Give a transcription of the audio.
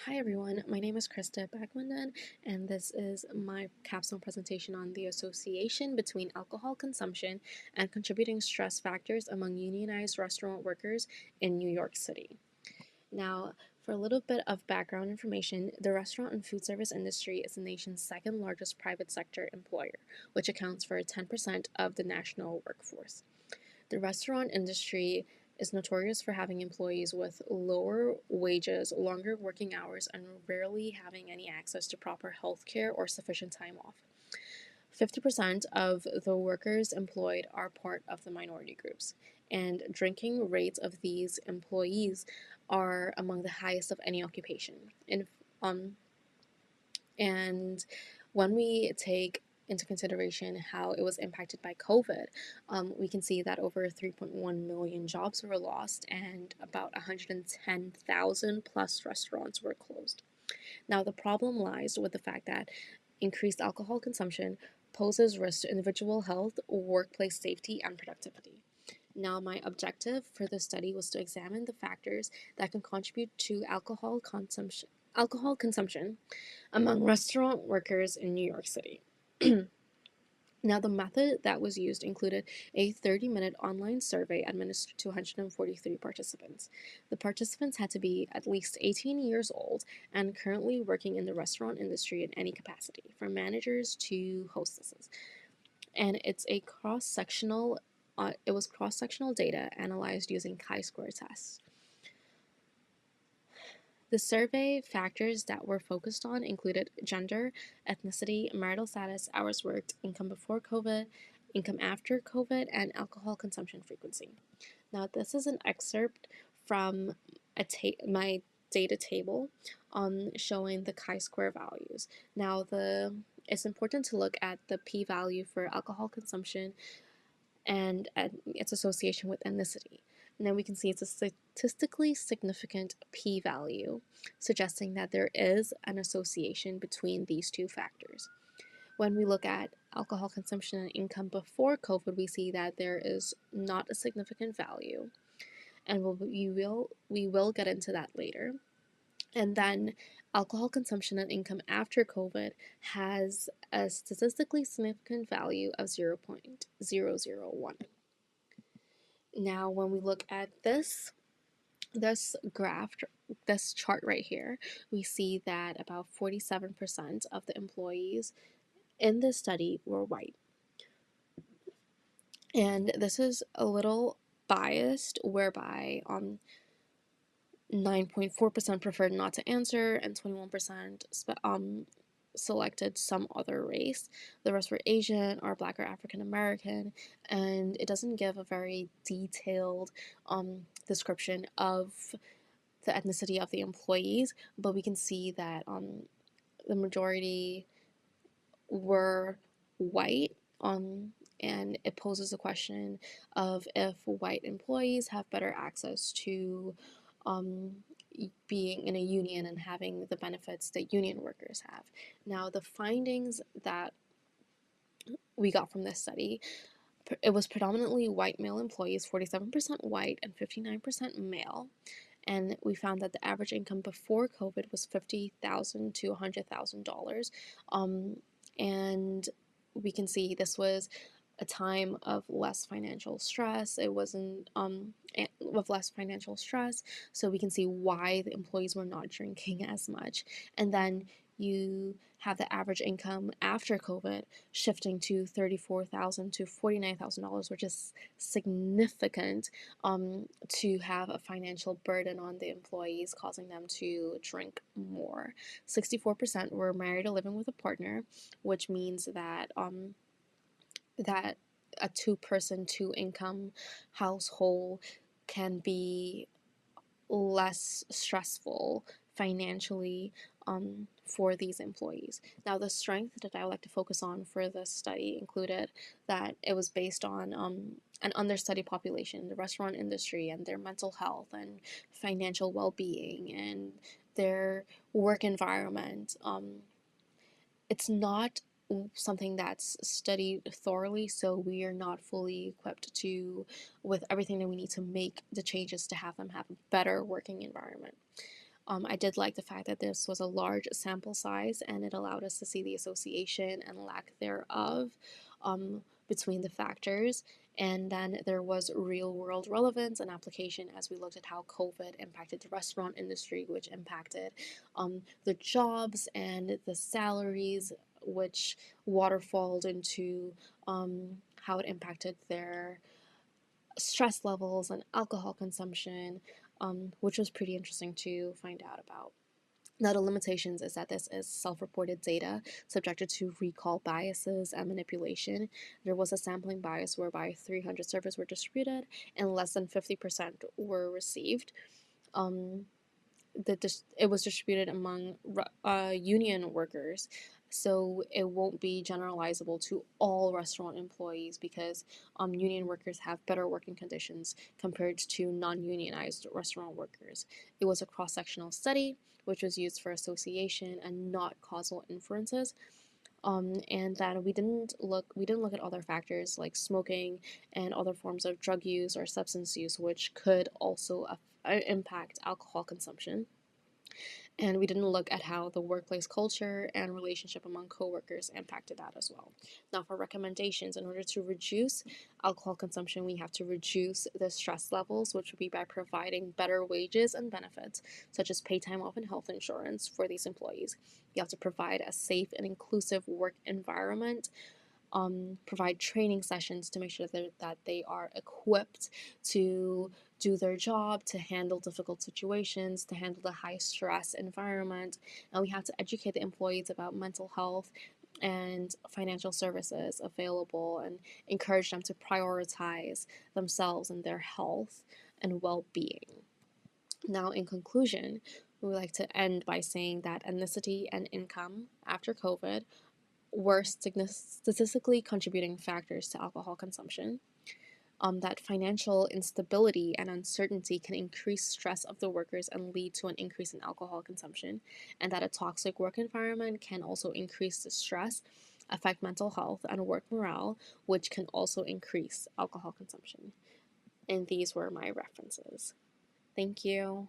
Hi everyone, my name is Krista Beckmanden, and this is my capstone presentation on the association between alcohol consumption and contributing stress factors among unionized restaurant workers in New York City. Now, for a little bit of background information, the restaurant and food service industry is the nation's second largest private sector employer, which accounts for 10% of the national workforce. The restaurant industry is notorious for having employees with lower wages, longer working hours, and rarely having any access to proper health care or sufficient time off. 50% of the workers employed are part of the minority groups, and drinking rates of these employees are among the highest of any occupation. Um, and when we take into consideration how it was impacted by COVID, we can see that over 3.1 million jobs were lost and about 110,000 plus restaurants were closed. Now, the problem lies with the fact that increased alcohol consumption poses risks to individual health, workplace safety, and productivity. Now, my objective for this study was to examine the factors that can contribute to alcohol consumption among restaurant workers in New York City. Now, the method that was used included a 30-minute online survey administered to 143 participants. The participants had to be at least 18 years old and currently working in the restaurant industry in any capacity, from managers to hostesses. And it was cross-sectional data analyzed using chi-square tests. The survey factors that were focused on included gender, ethnicity, marital status, hours worked, income before COVID, income after COVID, and alcohol consumption frequency. Now, this is an excerpt from my data table showing the chi-square values. Now, it's important to look at the p-value for alcohol consumption and its association with ethnicity. And then we can see it's a statistically significant p-value, suggesting that there is an association between these two factors. When we look at alcohol consumption and income before COVID, we see that there is not a significant value, and we will get into that later. And then alcohol consumption and income after COVID has a statistically significant value of 0.001. Now, when we look at this graph, this chart right here, we see that about 47% of the employees in this study were white. And this is a little biased, whereby 9.4% preferred not to answer, and 21% selected some other race. The rest were Asian or Black or African American, and it doesn't give a very detailed description of the ethnicity of the employees, but we can see that the majority were white, and it poses a question of if white employees have better access to being in a union and having the benefits that union workers have. Now, the findings that we got from this study, it was predominantly white male employees, 47% white and 59% male. And we found that the average income before COVID was $50,000 to $100,000. And we can see this was a time of less financial stress. It wasn't with less financial stress, so we can see why the employees were not drinking as much. And then you have the average income after COVID shifting to $34,000 to $49,000, which is significant to have a financial burden on the employees, causing them to drink more. 64% were married or living with a partner, which means that that a two-person, two-income household can be less stressful financially for these employees. Now, the strength that I would like to focus on for this study included that it was based on an understudied population, the restaurant industry, and their mental health and financial well-being and their work environment. It's not something that's studied thoroughly, so we are not fully equipped with everything that we need to make the changes to have them have a better working environment. I did like the fact that this was a large sample size and it allowed us to see the association and lack thereof between the factors. And then there was real world relevance and application as we looked at how COVID impacted the restaurant industry, which impacted the jobs and the salaries, which waterfalled into how it impacted their stress levels and alcohol consumption, which was pretty interesting to find out about. Now, the limitations is that this is self-reported data subjected to recall biases and manipulation. There was a sampling bias whereby 300 surveys were distributed and less than 50% were received. Um, it was distributed among union workers, so it won't be generalizable to all restaurant employees because union workers have better working conditions compared to non-unionized restaurant workers. It was a cross-sectional study which was used for association and not causal inferences. And that we didn't look at other factors like smoking and other forms of drug use or substance use, which could also impact alcohol consumption. And we didn't look at how the workplace culture and relationship among coworkers impacted that as well. Now, for recommendations, in order to reduce alcohol consumption, we have to reduce the stress levels, which would be by providing better wages and benefits, such as paid time off and health insurance for these employees. You have to provide a safe and inclusive work environment, provide training sessions to make sure that they are equipped to do their job, to handle difficult situations, to handle the high stress environment. And we have to educate the employees about mental health and financial services available and encourage them to prioritize themselves and their health and well-being. Now, in conclusion, we would like to end by saying that ethnicity and income after COVID were statistically contributing factors to alcohol consumption. That financial instability and uncertainty can increase stress of the workers and lead to an increase in alcohol consumption, and that a toxic work environment can also increase the stress, affect mental health, and work morale, which can also increase alcohol consumption. And these were my references. Thank you.